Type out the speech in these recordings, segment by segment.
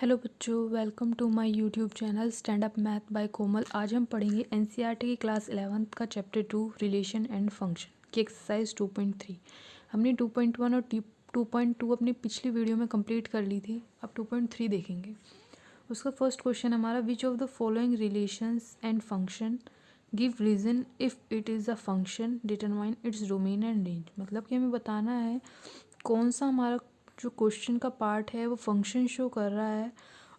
Hello बच्चों, welcome to my YouTube channel stand up math by Komal. आज हम पढ़ेंगे एनसीईआरटी की क्लास 11th का चैप्टर 2 रिलेशन एंड फंक्शन की एक्सरसाइज 2.3। हमने 2.1 और 2.2 अपनी पिछली वीडियो में कंप्लीट कर ली थी। अब 2.3 देखेंगे। उसका फर्स्ट क्वेश्चन हमारा, which of the following relations and function give reason if it is a function determine its domain and range. मतलब कि हमें बताना है कौन सा हमारा जो क्वेश्चन का पार्ट है वो फंक्शन शो कर रहा है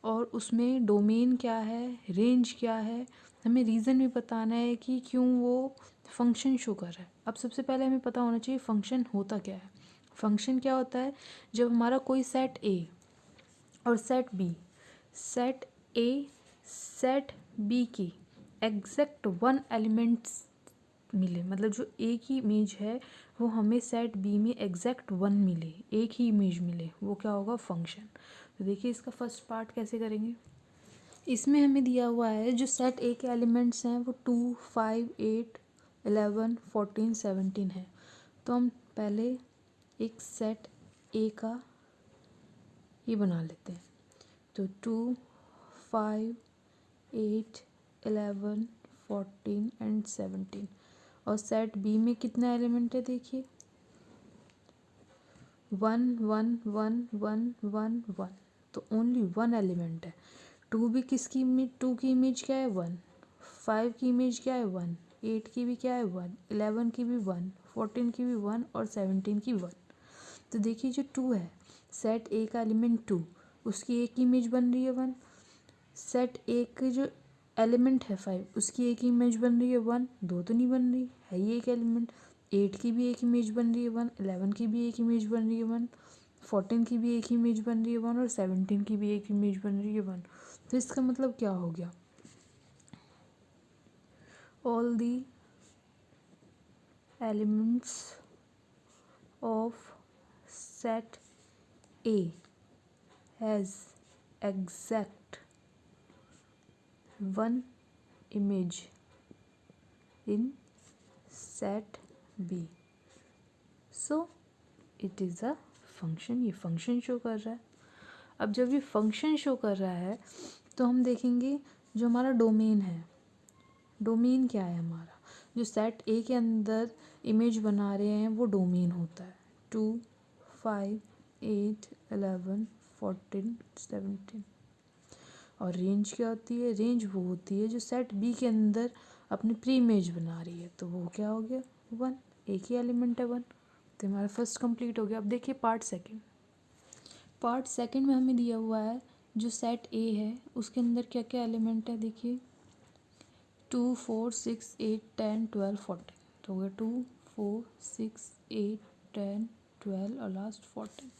और उसमें डोमेन क्या है, रेंज क्या है। हमें रीज़न भी बताना है कि क्यों वो फंक्शन शो कर रहा है। अब सबसे पहले हमें पता होना चाहिए फंक्शन होता क्या है। फंक्शन क्या होता है, जब हमारा कोई सेट ए और सेट ए सेट बी की एग्जैक्ट वन एलिमेंट्स मिले, मतलब जो ए की इमेज है वो हमें सेट बी में एग्जैक्ट वन मिले, एक ही इमेज मिले, वो क्या होगा, फंक्शन। तो देखिए इसका फर्स्ट पार्ट कैसे करेंगे। इसमें हमें दिया हुआ है जो सेट ए के एलिमेंट्स हैं वो 2, 5, 8, 11, 14, 17 है। तो हम पहले एक सेट ए का ये बना लेते हैं। तो 2, 5, 8, 11, 14 एंड 17। और सेट बी में कितना एलिमेंट है, देखिए 1, 1, 1, 1, 1, 1। तो ओनली वन एलिमेंट है। 2 भी किसकी इमेज, 2 की इमेज क्या है 1, 5 की इमेज क्या है 1, 8 की भी क्या है 1, 11 की भी 1, 14 की भी 1 और 17 की 1। तो देखिए जो 2 है, सेट ए का एलिमेंट 2, उसकी एक इमेज बन रही है 1। सेट ए के जो एलिमेंट है 5, उसकी एक इमेज बन रही है 1, दो तो नहीं बन रही है, ये एक एलिमेंट। 8 की भी एक इमेज बन रही है 1, 11 की भी एक इमेज बन रही है 1, 14 की भी एक इमेज बन रही है 1 और 17 की भी एक इमेज बन रही है 1। तो इसका मतलब क्या हो गया, all the elements of set A has exact one image in set B, so it is a function. ये फंक्शन शो कर रहा है। अब जब ये फंक्शन शो कर रहा है तो हम देखेंगे जो हमारा डोमेन है, डोमेन क्या है हमारा, जो सेट ए के अंदर इमेज बना रहे हैं वो डोमेन होता है 2, 5, 8, 11, 14, 17। और रेंज क्या होती है, रेंज वो होती है जो सेट बी के अंदर अपनी प्री इमेज बना रही है, तो वो क्या हो गया 1, एक ही एलिमेंट है 1। तो हमारा फर्स्ट कंप्लीट हो गया। अब देखिए पार्ट सेकंड। पार्ट सेकंड में हमें दिया हुआ है जो सेट ए है उसके अंदर क्या क्या एलिमेंट है, देखिए 2, 4, 6, 8, 10, 12, 14। तो हो गया 2, 4, 6, 8, 10, 12 और लास्ट 14।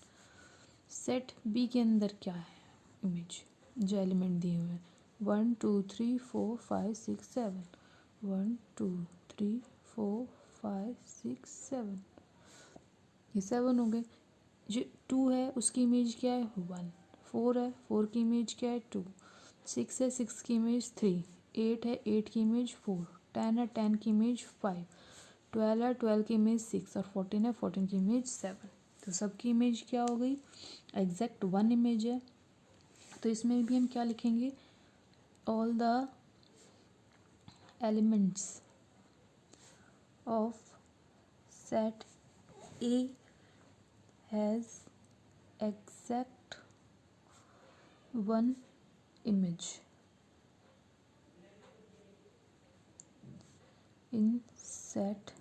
सेट बी के अंदर क्या है इमेज, जो एलिमेंट दिए हुए हैं 1, 2, 3, 4, 5, 6, 7, 1, 2, 3, 4, 5, 6, 7, ये 7 हो गए। जो 2 है उसकी इमेज क्या है 1, 4 है 4 की इमेज क्या है 2, 6 है 6 की इमेज 3, 8 है 8 की इमेज 4, 10 है 10 की इमेज 5, 12 है 12 की इमेज 6 और 14 है 14 की इमेज 7। तो सबकी इमेज क्या हो गई, एग्जैक्ट वन इमेज है। तो इसमें भी हम क्या लिखेंगे, all the elements of set A has exact one image in set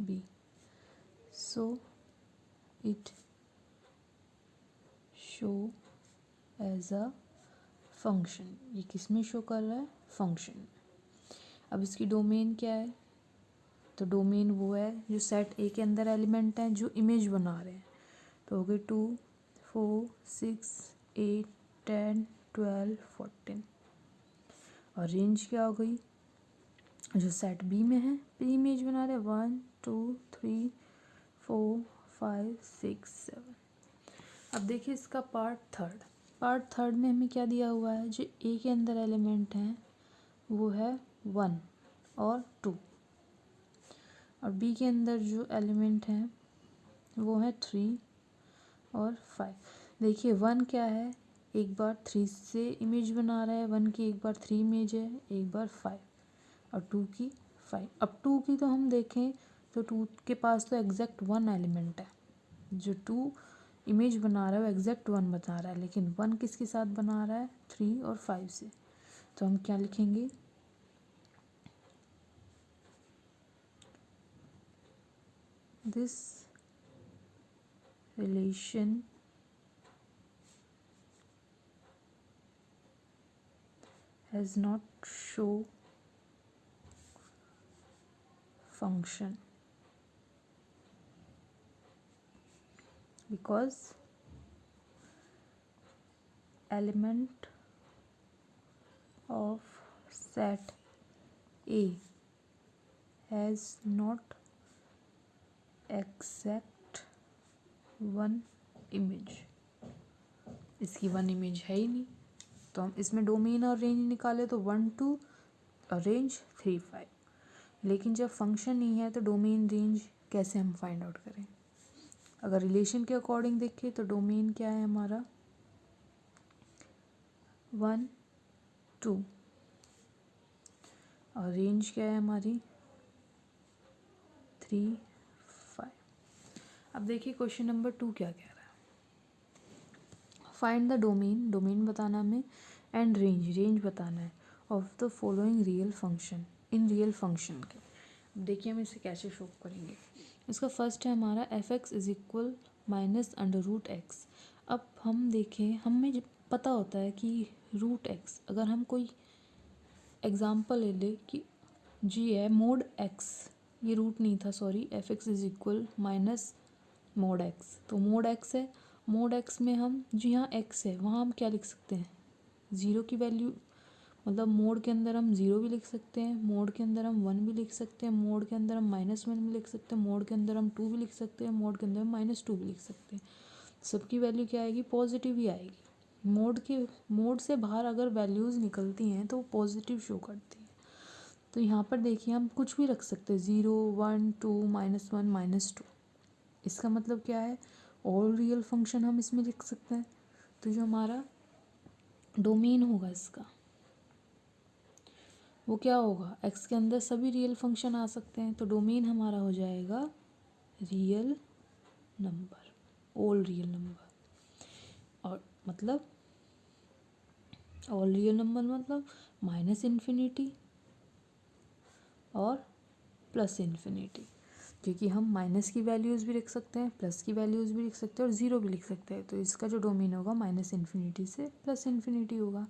B, so it show as a function। ये किस में शो कर रहा है, फंक्शन। अब इसकी डोमेन क्या है, तो डोमेन वो है जो सेट ए के अंदर एलिमेंट हैं जो इमेज बना रहे हैं। तो हो गई 2, 4, 6, 8, 10, 12, 14। और रेंज क्या हो गई, जो सेट बी में है प्री इमेज बना रहे 1, 2, 3, 4, 5, 6, 7। अब देखिए इसका पार्ट थर्ड। पार्ट थर्ड में हमें क्या दिया हुआ है, जो ए के अंदर एलिमेंट हैं वो है 1 और 2 और बी के अंदर जो एलिमेंट हैं वो है 3 और 5। देखिए 1 क्या है, एक बार 3 से इमेज बना रहा है, 1 की एक बार 3 इमेज है, एक बार 5 और 2 की 5। अब 2 की तो हम देखें तो 2 के पास तो एग्जैक्ट 1 एलिमेंट है, जो 2 इमेज बना रहा है वो एग्जैक्ट 1 बता रहा है, लेकिन 1 किसके साथ बना रहा है, 3 और 5 से। तो हम क्या लिखेंगे, this relation has not show function because element of set A has not exact 1 image। इसकी 1 इमेज है ही नहीं, तो हम इसमें डोमेन और रेंज निकाले तो 1 2 और रेंज 3 5। लेकिन जब फंक्शन नहीं है तो डोमेन रेंज कैसे हम फाइंड आउट करें। अगर रिलेशन के अकॉर्डिंग देखें तो डोमेन क्या है हमारा 1 2 और रेंज क्या है हमारी 3 5। अब देखिए क्वेश्चन नंबर 2 क्या कह रहा है, फाइंड द डोमेन, डोमेन बताना हमें, एंड रेंज, रेंज बताना है, of the following real function, in real function के। अब देखिए हम इसे कैसे शो करेंगे। इसका फर्स्ट है हमारा F X is equal minus under root X. अब हम देखें, हमें पता होता है कि रूट एक्स, अगर हम कोई एग्जांपल ले ले कि जी है मोड एक्स, ये रूट नहीं था sorry, F X is equal minus mode x, तो मोड एक्स है, मोड एक्स में हम जी हाँ एक्स है, वहाँ हम क्या लिख सकते हैं, ज़ीरो की वैल्यू, मतलब मोड के अंदर हम 0 भी लिख सकते हैं, मोड के अंदर हम 1 भी लिख सकते हैं, मोड के अंदर हम -1 भी लिख सकते हैं, मोड के अंदर हम 2 भी लिख सकते हैं, मोड के अंदर हम -2 भी लिख सकते हैं। सबकी वैल्यू क्या आएगी, पॉजिटिव ही आएगी। मोड से बाहर अगर वैल्यूज़ निकलती हैं तो वो पॉजिटिव शो करती हैं। तो यहाँ पर देखिए हम कुछ भी रख सकते हैं, 0 1 2 -1 -2। इसका मतलब क्या है, ऑल रियल फंक्शन हम इसमें लिख सकते हैं। तो जो हमारा डोमेन होगा इसका वो क्या होगा, एक्स के अंदर सभी रियल फंक्शन आ सकते हैं, तो डोमेन हमारा हो जाएगा real number, all real number. और मतलब ऑल रियल नंबर मतलब माइनस इन्फिनिटी और प्लस इन्फिनिटी, क्योंकि हम माइनस की वैल्यूज़ भी लिख सकते हैं, प्लस की वैल्यूज़ भी लिख सकते हैं और ज़ीरो भी लिख सकते हैं। तो इसका जो डोमेन होगा माइनस इन्फिनिटी से प्लस इन्फिनिटी होगा।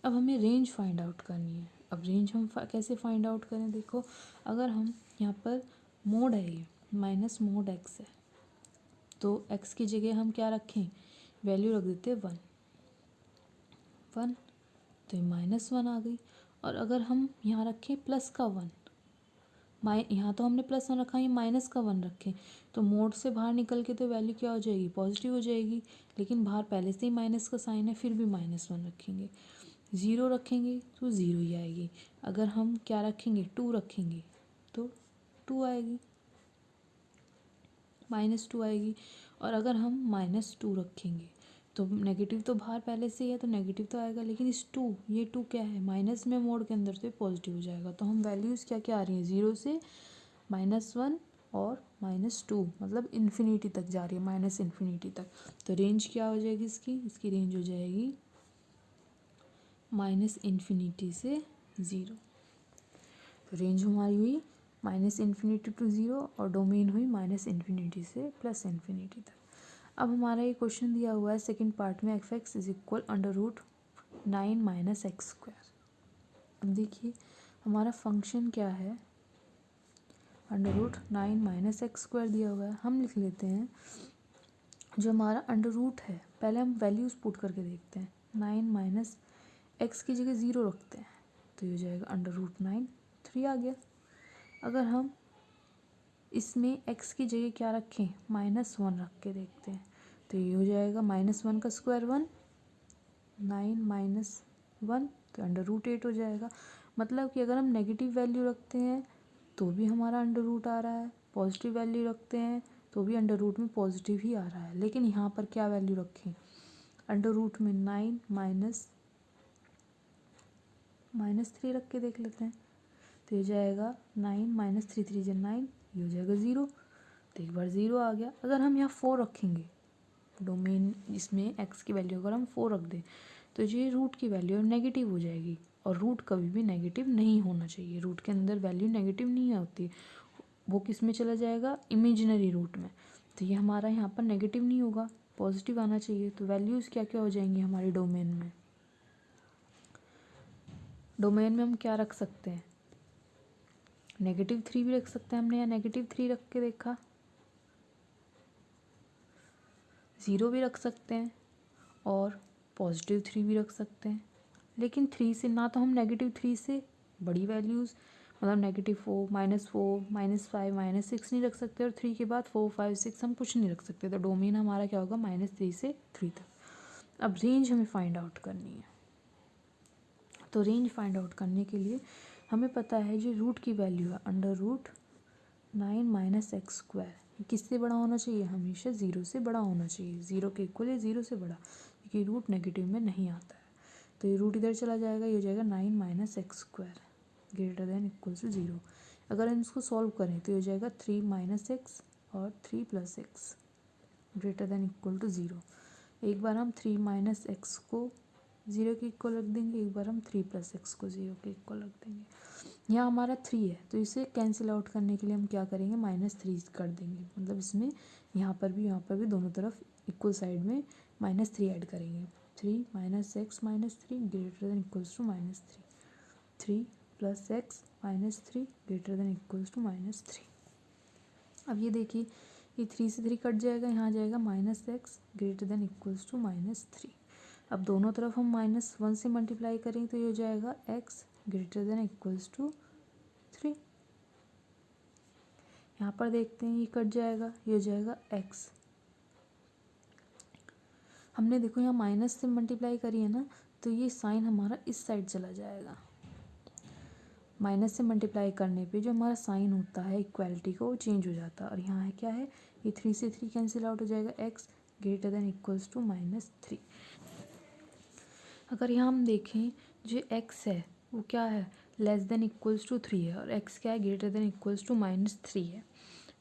अब हमें रेंज फाइंड आउट करनी है। अब रेंज हम कैसे फाइंड आउट करें, देखो अगर हम यहाँ पर मोड है, ये माइनस मोड एक्स है, तो एक्स की जगह हम क्या रखें, वैल्यू रख देते हैं 1 1, तो ये -1 आ गई। और अगर हम यहाँ रखें प्लस का 1, यहाँ तो हमने +1 रखा, ये माइनस का 1 रखें, तो मोड से बाहर निकल के तो वैल्यू क्या हो जाएगी, पॉजिटिव हो जाएगी। लेकिन बाहर पहले से ही माइनस का साइन है, फिर भी -1 रखेंगे। 0 रखेंगे तो 0 ही आएगी। अगर हम क्या रखेंगे, 2 रखेंगे तो 2 आएगी, -2 आएगी। और अगर हम -2 रखेंगे तो नेगेटिव तो बाहर पहले से ही है, तो नेगेटिव तो आएगा, लेकिन इस 2, ये 2 क्या है, माइनस में मोड के अंदर तो पॉजिटिव हो जाएगा। तो हम वैल्यूज़ क्या क्या आ रही हैं, 0 से -1 और -2, मतलब इन्फिनिटी तक जा रही है, माइनस इन्फिनिटी तक। तो रेंज क्या हो जाएगी इसकी रेंज हो जाएगी -इन्फिनिटी से 0। तो रेंज हमारी हुई -इन्फिनिटी टू 0 और डोमेन हुई -इन्फिनिटी से +इन्फिनिटी तक। अब हमारा ये क्वेश्चन दिया हुआ है सेकंड पार्ट में, F X is equal √9 - x²। अब देखिए हमारा फंक्शन क्या है, √9 - x² दिया हुआ है। हम लिख लेते हैं जो हमारा अंडर रूट है, पहले हम वैल्यूज़ पुट करके देखते हैं। 9 - x की जगह 0 रखते हैं तो ये हो जाएगा √9, 3 आ गया। अगर हम इसमें x की जगह क्या रखें, -1 रख के देखते हैं तो ये हो जाएगा -1 का स्क्वायर 1, 9 - 1 तो √8 हो जाएगा। मतलब कि अगर हम नेगेटिव वैल्यू रखते हैं तो भी हमारा अंडर रूट आ रहा है, पॉजिटिव वैल्यू रखते हैं तो भी अंडर रूट में पॉजिटिव ही आ रहा है। लेकिन यहाँ पर क्या वैल्यू रखें, अंडर रूट में 9 माइनस 3 रख के देख लेते हैं। तो ये जाएगा 9 माइनस 3 3 9, ये हो जाएगा 0। तो एक बार 0 आ गया। अगर हम यहाँ 4 रखेंगे डोमेन, इसमें x की वैल्यू अगर हम 4 रख दें तो ये रूट की वैल्यू नेगेटिव हो जाएगी, और रूट कभी भी नेगेटिव नहीं होना चाहिए। रूट के अंदर वैल्यू नेगेटिव नहीं होती, वो किस में चला जाएगा, इमेजिनरी रूट में। तो ये हमारा यहाँ पर नेगेटिव नहीं होगा, पॉजिटिव आना चाहिए। तो वैल्यूज़ क्या क्या हो जाएंगी हमारी डोमेन में। डोमेन में हम क्या रख सकते हैं, -3 भी रख सकते हैं हमने, या -3 रख के देखा, 0 भी रख सकते हैं और +3 भी रख सकते हैं। लेकिन 3 से ना तो हम -3 से बड़ी वैल्यूज़, मतलब -4 -4 -5 -6 नहीं रख सकते, और 3 के बाद 4 5 6 हम कुछ नहीं रख सकते। तो डोमेन हमारा क्या होगा, -3 से 3 तक। अब रेंज हमें फाइंड आउट करनी है। तो रेंज फाइंड आउट करने के लिए हमें पता है जो रूट की वैल्यू है under root 9 minus X square, ये किससे बड़ा होना चाहिए, हमेशा 0 से बड़ा होना चाहिए। 0 के इक्वल या 0 से बड़ा, क्योंकि रूट नेगेटिव में नहीं आता है। तो ये रूट इधर चला जाएगा, ये हो जाएगा 9 minus X square greater than equal to 0। अगर हम इसको सॉल्व करें तो ये हो जाएगा 3 माइनस एक्स और 3 plus X greater than equal to 0। एक बार हम 3 माइनस एक्स को 0 के इक्वल रख देंगे, एक बार हम 3 प्लस एक्स को 0 के इक्वल रख देंगे। यहाँ हमारा 3 है, तो इसे कैंसिल आउट करने के लिए हम क्या करेंगे, -3 कर देंगे। मतलब इसमें यहाँ पर भी दोनों तरफ इक्वल साइड में -3 ऐड करेंगे। 3 minus X minus 3 greater than equals to -3, 3 plus X minus 3 greater than equals to -3। अब ये देखिए, ये 3 से 3 कट जाएगा, यहाँ आ जाएगा -x greater than equals to -3। अब दोनों तरफ हम -1 से मल्टीप्लाई करें तो ये हो जाएगा x greater than equals to 3। यहाँ पर देखते हैं, ये कट जाएगा, ये हो जाएगा x। हमने देखो यहाँ माइनस से मल्टीप्लाई करी है ना, तो ये साइन हमारा इस साइड चला जाएगा। माइनस से मल्टीप्लाई करने पे जो हमारा साइन होता है इक्वालिटी का, वो चेंज हो जाता है। और यहाँ है क्या है, ये 3 से 3 कैंसिल आउट हो जाएगा, x greater than equals to -3। अगर यहाँ हम देखें, जो x है वो क्या है, लेस देन इक्वल्स टू 3 है, और x क्या है, ग्रेटर देन इक्वल्स टू -3 है।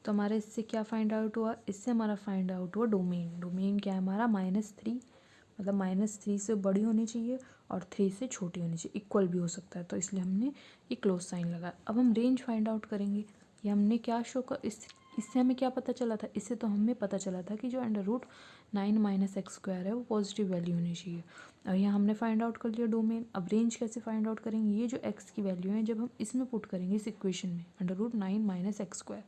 तो हमारा इससे क्या फाइंड आउट हुआ, इससे हमारा फाइंड आउट हुआ डोमेन। डोमेन क्या है हमारा, -3, मतलब -3 से बड़ी होनी चाहिए और 3 से छोटी होनी चाहिए, इक्वल भी हो सकता है। तो इसलिए हमने ये क्लोज साइन लगा। अब हम रेंज फाइंड आउट करेंगे। ये हमने क्या शो कर, इससे हमें क्या पता चला था, इससे तो हमें पता चला था कि जो under root 9 minus X square है वो पॉजिटिव वैल्यू होनी चाहिए। अब यहाँ हमने फाइंड आउट कर लिया डोमेन। अब रेंज कैसे फाइंड आउट करेंगे, ये जो एक्स की वैल्यू है जब हम इसमें पुट करेंगे इस इक्वेशन में, under root 9 minus X square,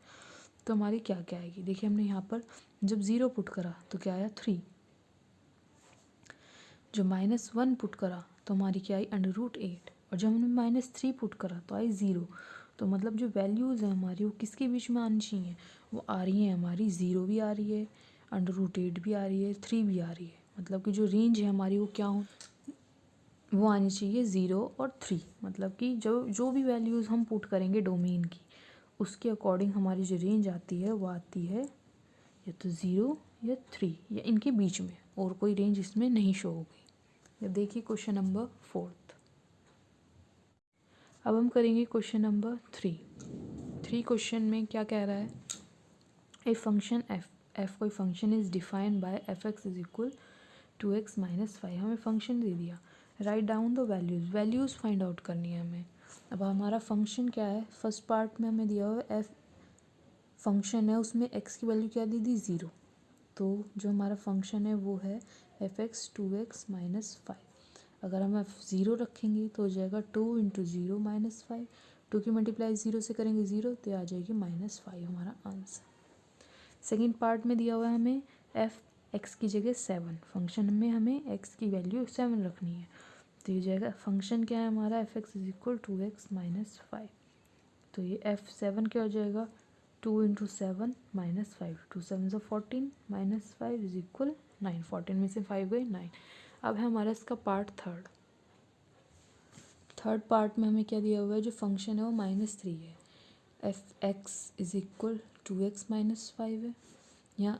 तो हमारी क्या क्या आएगी। देखिए हमने यहाँ पर जब 0 पुट करा तो क्या आया 3, जो -1 पुट करा तो हमारी क्या आई अंडर रूट 8, और जब हमने -3 पुट करा तो आई 0। तो मतलब जो वैल्यूज़ हैं हमारी वो किसके बीच में आनी चाहिए, वो आ रही है हमारी 0 भी आ रही है, अंडर रूट 8 भी आ रही है, 3 भी आ रही है। मतलब कि जो रेंज है हमारी वो क्या हो, वो आनी चाहिए 0 और 3। मतलब कि जो भी वैल्यूज़ हम पुट करेंगे डोमेन की, उसके अकॉर्डिंग हमारी जो रेंज आती है वो आती है या तो 0 या 3 या इनके बीच में, और कोई रेंज इसमें नहीं शो होगी। अब देखिए क्वेश्चन नंबर 4। अब हम करेंगे क्वेश्चन नंबर 3 क्वेश्चन में क्या कह रहा है, ए फंक्शन एफ कोई function is defined by f(x) is equal 2x minus 5। हमें फंक्शन दे दिया, write down the values find out करनी है हमें। अब हमारा फंक्शन क्या है, फर्स्ट पार्ट में हमें दिया हुआ है एफ फंक्शन है, उसमें x की वैल्यू क्या दी थी 0। तो जो हमारा फंक्शन है वो है f(x) 2x माइनस 5। अगर हम f0 रखेंगे तो हो जाएगा 2 × 0 माइनस 5, 2 की मल्टीप्लाई 0 से करेंगे 0, तो आ जाएगी -5 हमारा आंसर। सेकेंड पार्ट में दिया हुआ है हमें f(x) की जगह 7, फंक्शन में हमें x की वैल्यू 7 रखनी है। तो ये जाएगा फंक्शन क्या है हमारा f(x) is equal 2x minus 5। तो ये f7 क्या हो जाएगा, 2 × 7 माइनस 5, 2 7 = 14 माइनस 5 इज इक्वल 9। 14 में से 5 गए 9। अब है हमारा इसका पार्ट थर्ड पार्ट में हमें क्या दिया हुआ है, जो फंक्शन है वो -3 है, f(x) is equal 2x minus 5 है। यहाँ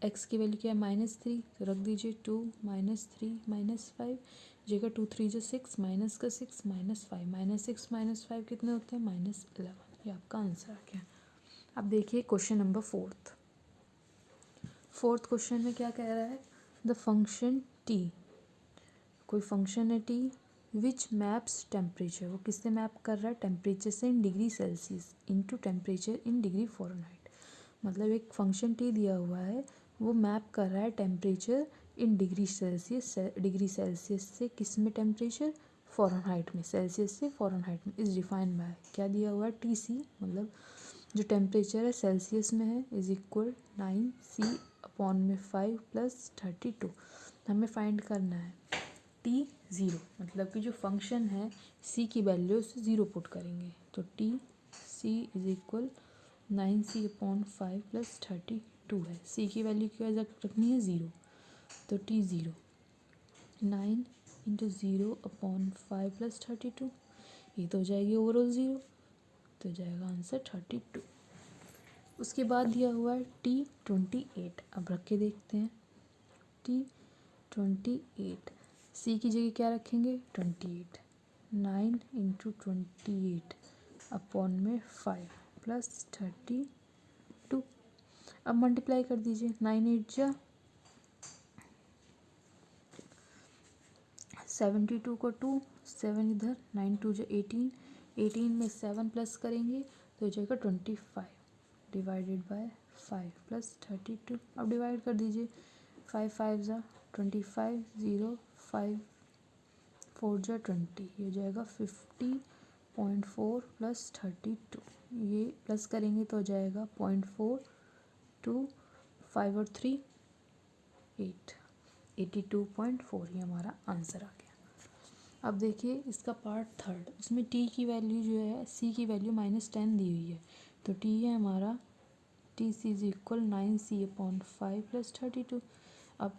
एक्स की वैल्यू क्या है -3, तो रख दीजिए 2 -3 -5, जगह 2 3 जो 6, माइनस का 6 -5, -6 -5 कितने होते हैं -11। ये आपका आंसर आ गया। अब देखिए क्वेश्चन नंबर फोर्थ क्वेश्चन में क्या कह रहा है, द फंक्शन टी, कोई फंक्शन है टी विच मैप्स टेम्परेचर, वो किससे मैप कर रहा है, टेम्परेचर से in degree Celsius into temperature in degree Fahrenheit. मतलब एक फंक्शन टी दिया हुआ है, वो मैप कर रहा है टेम्परेचर इन डिग्री सेल्सियस से किस में टेम्परेचर, फ़ारेनहाइट में, सेल्सियस से फ़ारेनहाइट में, इज़ डिफाइंड बाय क्या दिया हुआ है टी सी, मतलब जो टेम्परेचर है सेल्सियस में है, इज इक्वल 9C/5 + 32। हमें फाइंड करना है टी 0, मतलब कि जो फंक्शन है सी की वैल्यू से 0 पुट करेंगे, तो T C is equal 9C/5 + 32 है। सी की वैल्यू क्या रखनी है 0, तो टी 0 9 × 0/5 + 32, ये तो हो जाएगी ओवरऑल 0, तो जाएगा आंसर 32। उसके बाद दिया हुआ है T28, अब रख के देखते हैं T28, सी की जगह क्या रखेंगे 28, 9 × 28/5 + 32, अब मल्टीप्लाई कर दीजिए, 9 8 जा 72 को 2, 7 इधर, 9 2 जा 18, 18 में 7 प्लस करेंगे तो हो जाएगा 25 डिवाइडेड बाय 5 + 32, अब डिवाइड कर दीजिए, 5 5 जा 25, 0 5 4 जा 20, ये हो जाएगा 50.4 + 32, ये प्लस करेंगे तो हो जाएगा 0.4 2 5 और 3 8, 82.4, ये हमारा आंसर आ गया। अब देखिए इसका पार्ट थर्ड, उसमें टी की वैल्यू जो है सी की वैल्यू -10 दी हुई है, तो टी है हमारा T C is equal 9C/5 + 32, अब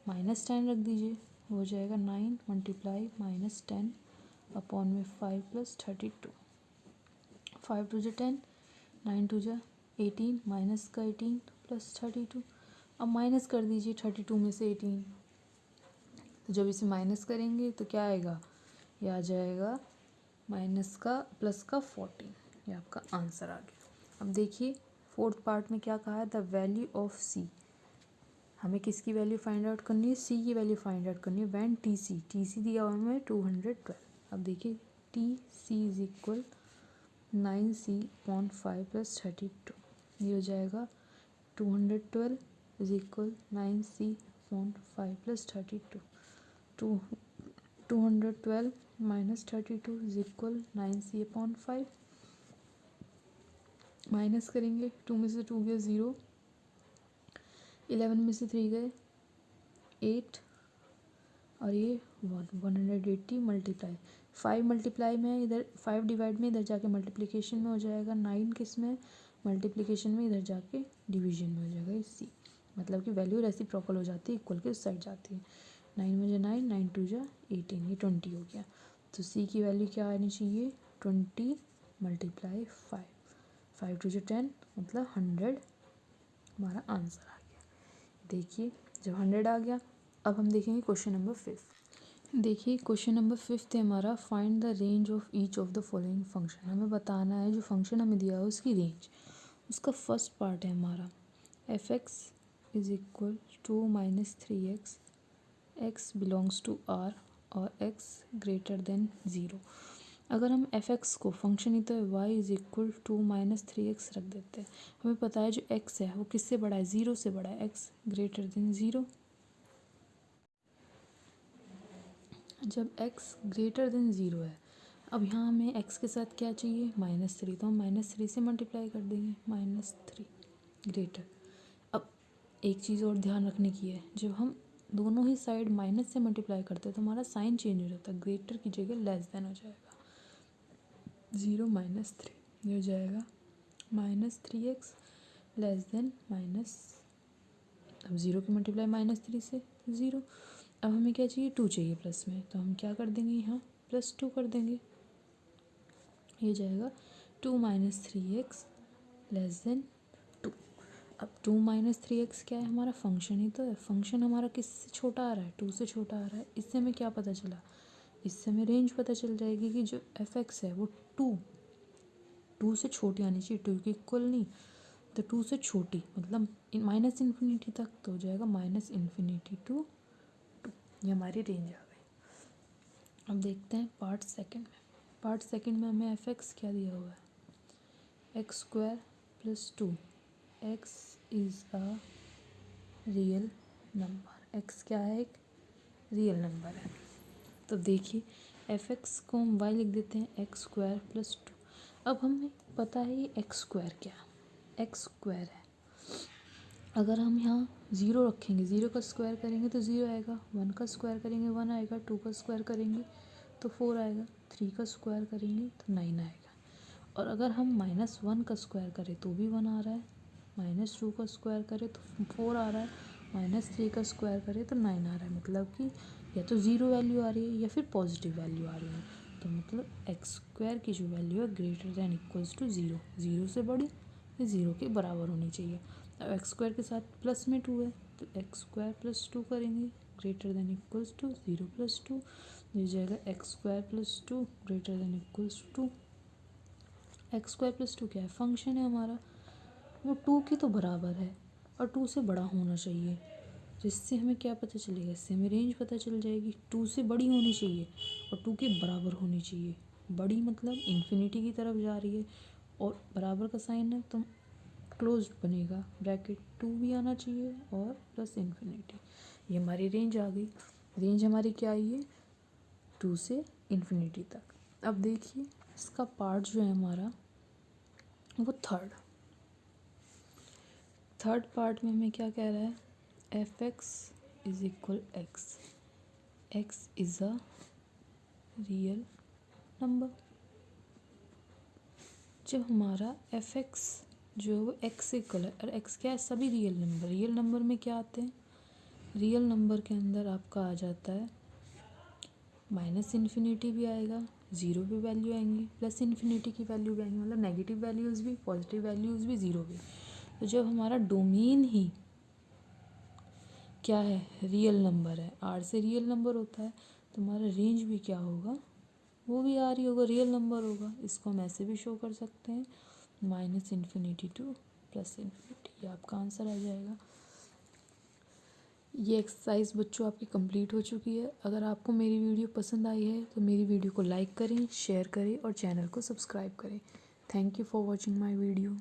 -10 रख दीजिए, हो जाएगा 9 × -10/5 + 32, 5 2 जा 10, 9 2 जा 18, माइनस का 18 + 32, अब माइनस कर दीजिए 32 में से 18, तो जब इसे माइनस करेंगे तो क्या आएगा, ये आ जाएगा माइनस का प्लस का 14, ये आपका आंसर आ गया। अब देखिए फोर्थ पार्ट में क्या कहा है, द वैल्यू ऑफ सी, हमें किसकी वैल्यू फाइंड आउट करनी है, सी की वैल्यू फाइंड आउट करनी है व्हेन टी सी दिया हुआ हमें 212। अब देखिए T C is equal 9C/5 + 32, ये हो जाएगा 212 is equal 9C/5 + 32, 212 - 32 is equal 9C/5, minus करेंगे, 2 में से 2 गया 0, 11 में से 3 गए 8, और ये 180 मल्टीप्लाई 5 मल्टीप्लाई में इधर 5 डिवाइड में इधर जाके मल्टीप्लिकेशन में हो जाएगा, 9 किस में मल्टीप्लिकेशन में इधर जाके डिवीजन में हो जाएगा, ये सी, मतलब कि वैल्यू रेसिप्रोकल हो जाती है, इक्वल के उस साइड जाती है, 9 में जा 9, 9 2 जा 18, ये 20 हो गया, तो सी की वैल्यू क्या आनी चाहिए 20 × 5, 5 2 जा 10, मतलब 100, हमारा आंसर आ गया। देखिए जब 100 आ गया, अब हम देखेंगे क्वेश्चन नंबर 5। देखिए क्वेश्चन नंबर 5 है हमारा, find the range of each of the following function, हमें बताना है जो फंक्शन हमें दिया है उसकी रेंज। उसका फर्स्ट पार्ट है हमारा f(x) is equal to -3x, x belongs to r और x ग्रेटर देन 0। अगर हम f(x) को फंक्शन ही तो y is equal to -3x रख देते हैं, हमें पता है जो x है वो किससे बड़ा है, 0 से बड़ा है, x ग्रेटर देन 0। जब x ग्रेटर देन 0 है, अब यहाँ हमें x के साथ क्या चाहिए -3, तो हम -3 से मल्टीप्लाई कर देंगे, -3 ग्रेटर। अब एक चीज़ और ध्यान रखने की है, जब हम दोनों ही साइड माइनस से मल्टीप्लाई करते हैं तो हमारा साइन चेंज हो जाता है, ग्रेटर की जगह लेस देन हो जाएगा, 0 -3, ये हो जाएगा -3x लेस देन माइनस, अब 0 की मल्टीप्लाई -3 से 0। अब हमें क्या चाहिए 2 चाहिए प्लस में, तो हम क्या कर देंगे यहाँ +2 कर देंगे, ये जाएगा 2 - 3x लेस देन 2। अब 2 माइनस 3x क्या है, हमारा फंक्शन ही तो है। फंक्शन हमारा किससे छोटा आ रहा है, 2 से छोटा आ रहा है। इससे हमें क्या पता चला, इससे हमें रेंज पता चल जाएगी कि जो f(x) है वो 2 से छोटी आनी चाहिए, 2 के इक्वल नहीं, तो 2 से छोटी मतलब माइनस इन्फिनिटी तक, तो हो जाएगा माइनस इन्फिनिटी टू 2। ये हमारी रेंज आ गई। अब देखते हैं पार्ट सेकंड में। पार्ट सेकंड में हमें f(x) क्या दिया हुआ है, x² + 2। x is a real number, x क्या है, एक रियल नंबर है। तो देखिए f(x) को हम y लिख देते हैं x² + 2। अब हमें पता है ये x² क्या है, x² है। अगर हम यहाँ 0 रखेंगे, 0 का स्क्वायर करेंगे तो 0 आएगा, 1 का स्क्वायर करेंगे 1 आएगा, 2 का स्क्वायर करेंगे तो 4 आएगा, 3 का स्क्वायर करेंगे तो 9 आएगा। और अगर हम -1 का स्क्वायर करें तो भी 1 आ रहा है, -2 का स्क्वायर करें तो 4 आ रहा है, -3 का स्क्वायर करें तो 9 आ रहा है। मतलब कि या तो 0 वैल्यू आ रही है या फिर पॉजिटिव वैल्यू आ रही है। तो मतलब x² की जो वैल्यू है ग्रेटर दैन इक्वल्स टू 0, 0 से बड़ी या 0 के बराबर होनी चाहिए। अब x² के साथ प्लस में 2 है तो x² + 2 करेंगे, ग्रेटर दैन इक्वल्स टू 0 + 2, मिल जाएगा x² + 2 greater than equals to 2। x² + 2 क्या है, फंक्शन है हमारा, वो 2 की तो बराबर है और 2 से बड़ा होना चाहिए। जिससे हमें क्या पता चलेगा, इससे हमें रेंज पता चल जाएगी। 2 से बड़ी होनी चाहिए और 2 के बराबर होनी चाहिए। बड़ी मतलब इन्फिनिटी की तरफ जा रही है और बराबर का साइन है तो क्लोज बनेगा, ब्रैकेट 2 भी आना चाहिए और प्लस इन्फिनिटी। ये हमारी रेंज आ गई। रेंज हमारी क्या आई है, 2 से इन्फिनिटी तक। अब देखिए इसका पार्ट जो है हमारा वो थर्ड पार्ट में हमें क्या कह रहा है, f(x) = x, x is a real number. जब हमारा f(x) जो है वो x से इक्वल है, और x क्या है, सभी रियल नंबर। रियल नंबर में क्या आते हैं, रियल नंबर के अंदर आपका आ जाता है -इन्फिनिटी भी आएगा, 0 भी वैल्यू आएंगी, प्लस इन्फिनिटी की वैल्यू भी आएंगी, मतलब नेगेटिव वैल्यूज़ भी, पॉजिटिव वैल्यूज़ भी, 0 भी। तो जब हमारा डोमेन ही क्या है, रियल नंबर है, R से रियल नंबर होता है, तो हमारा रेंज भी क्या होगा, वो भी R ही होगा, रियल नंबर होगा। इसको हम ऐसे भी शो कर सकते हैं -इन्फिनिटी टू +इन्फिनिटी, ये आपका आंसर आ जाएगा। ये एक्सरसाइज बच्चों आपकी कंप्लीट हो चुकी है। अगर आपको मेरी वीडियो पसंद आई है तो मेरी वीडियो को लाइक करें, शेयर करें और चैनल को सब्सक्राइब करें। Thank you for watching my video.